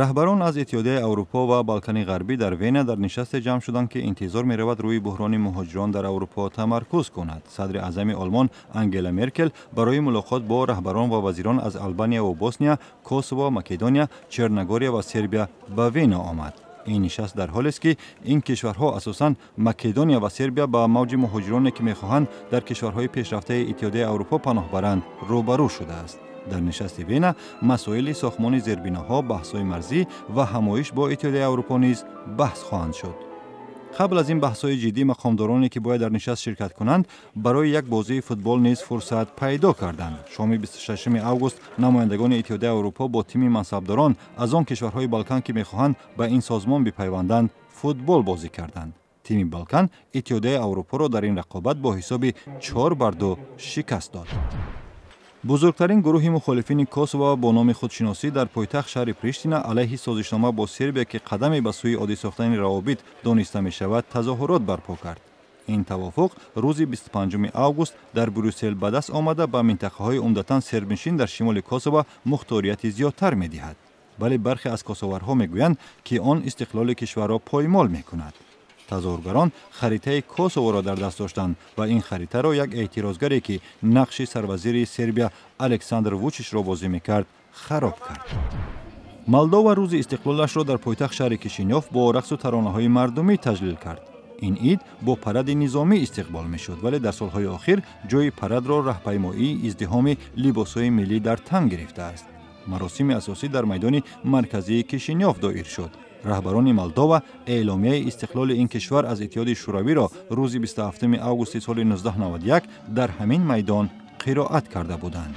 رهبران از اتحادیه اروپا و بالکان غربی در وین در نشست جمع شدند که انتظار می رود روی بحران مهاجران در اروپا تمرکز کند. صدر اعظم آلمان انگلا مرکل برای ملاقات با رهبران و وزیران از آلبانیا و بوسنیا، کوسوو، مکدونیا، چرنگوریا و سربیا به وین آمد. این نشست در حالی است که این کشورها اساساً مکدونیا و سربیا با موج مهاجرانی که می‌خواهند در کشورهای پیشرفته اتحادیه اروپا پناه برند روبرو شده است. در نشست وین مسائل ساختمان زیربناها، بحث‌های مرزی و همایش با اتحادیه اروپا نیز بحث خواهند شد. قبل از این بحث‌های جدی مقامدارانی که باید در نشست شرکت کنند برای یک بازی فوتبال نیز فرصت پیدا کردند. شام 26 اوگوست نمایندگان اتحادیه اروپا با تیم منصبداران از آن کشورهای بالکان که می‌خواهند به این سازمان بپیوندند فوتبال بازی کردند. تیم بالکان اتحادیه اروپا را در این رقابت با حساب 4-2 شکست داد. بزرگترین گروه مخالفین کوسوو با نام خودشناسی در پایتخت شهر پریشتینا علیه سازشنامه با سربیا که قدمی به سوی عادی ساختن روابط دانسته می شود تظاهرات برپا کرد. این توافق روز 25 اوگوست در بروسل به دست آمده به منطقه‌های عمدتاً سربنشین در شمال کوسوو مختاریت زیادتر می دهد. ولی برخی از کوسووارها می گویند که آن استقلال کشور را پایمال می کند. تظاهرگران خریطه کوسوو را در دست داشتند و این خریطه را یک اعتراضگری که نقش سروزیر سربیا الکساندر ووچیچ را بازی میکرد خراب کرد. مولداوا روز استقلالش را در پایتخت شهر کیشینیوف با رقص و ترانه‌های مردمی تجلیل کرد. این عید با پرد نظامی استقبال میشد ولی در سالهای اخیر جای پرد را راهپیمایی ازدحام لباس‌های ملی در تن گرفته است. مراسم اساسی در میدان مرکزی کیشینیوف دایر شد. رهبران مولداوا اعلامیه استقلال این کشور از اتحاد شوروی را روز 27 اوگوست سال 1991 در همین میدان قرائت کرده بودند.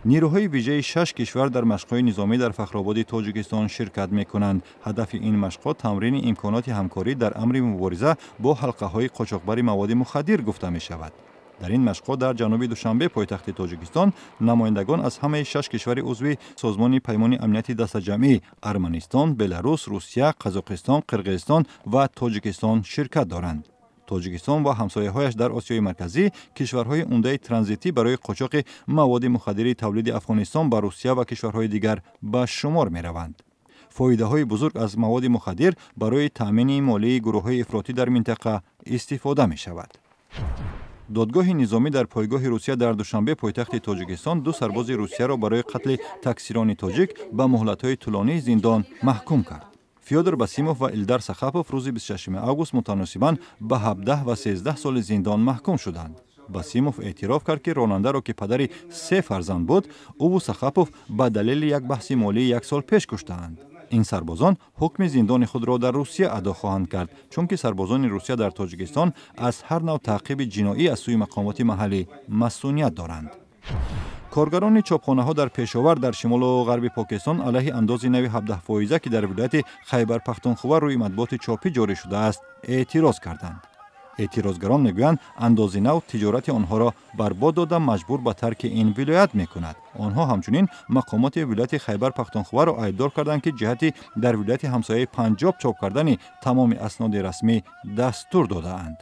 نیروهای ویژه 6 کشور در مشق‌های نظامی در فخرآباد تاجیکستان شرکت می‌کنند. هدف این مشق‌ها تمرین امکانات همکاری در امر مبارزه با حلقه‌های قاچاقبر مواد مخدر گفته می‌شود. در این مشق‌ها در جنوب دوشنبه پایتخت تاجیکستان نمایندگان از همه 6 کشور عضو سازمان پیمان امنیت دست جمعی ارمنستان، بلاروس، روسیه، قزاقستان، قرقیزستان و تاجیکستان شرکت دارند. تاجیکستان و همسایه‌هایش در آسیای مرکزی کشورهای عمده ترانزیتی برای قاچاق مواد مخدر تولید افغانستان به روسیه و کشورهای دیگر به شمار می‌روند. فایده‌های بزرگ از مواد مخدر برای تامین مالی گروه‌های افراطی در منطقه استفاده می‌شود. دادگاه نظامی در پایگاه روسیه در دوشنبه پایتخت تاجیکستان 2 سرباز روسیه را برای قتل تکثیران تاجیک به مهلت‌های طولانی زندان محکوم کرد. فیودور باسیموف و ایلدار سخاپوف روز 26 اوگوست متناسباً به 17 و 13 سال زندان محکوم شدند. باسیموف اعتراف کرد که راننده را که پدری 3 فرزند بود، او و سخاپوف به دلیل یک بحث مالی 1 سال پیش کشتند. این سربازان حکم زندان خود را در روسیه ادا خواهند کرد چون که سربازان روسیه در تاجیکستان از هر نوع تعقیب جنایی از سوی مقامات محلی مسئولیت دارند. کارگران چاپخانه‌ها در پشاور در شمال و غرب پاکستان علیه انداز نوی 17% که در ولایت خیبر پختونخوا روی مطبوعات چاپی جاری شده است اعتراض کردند. اعتراضگران میگویند اندازه نو تجارت آنها را برباد داده مجبور به ترک این ولایت میکند. آنها همچنین مقامات ولایت خیبر پختونخوا را ایدار کردند که جهت در ولایت همسایه پنجاب چاپ کردن تمام اسناد رسمی دستور داده اند.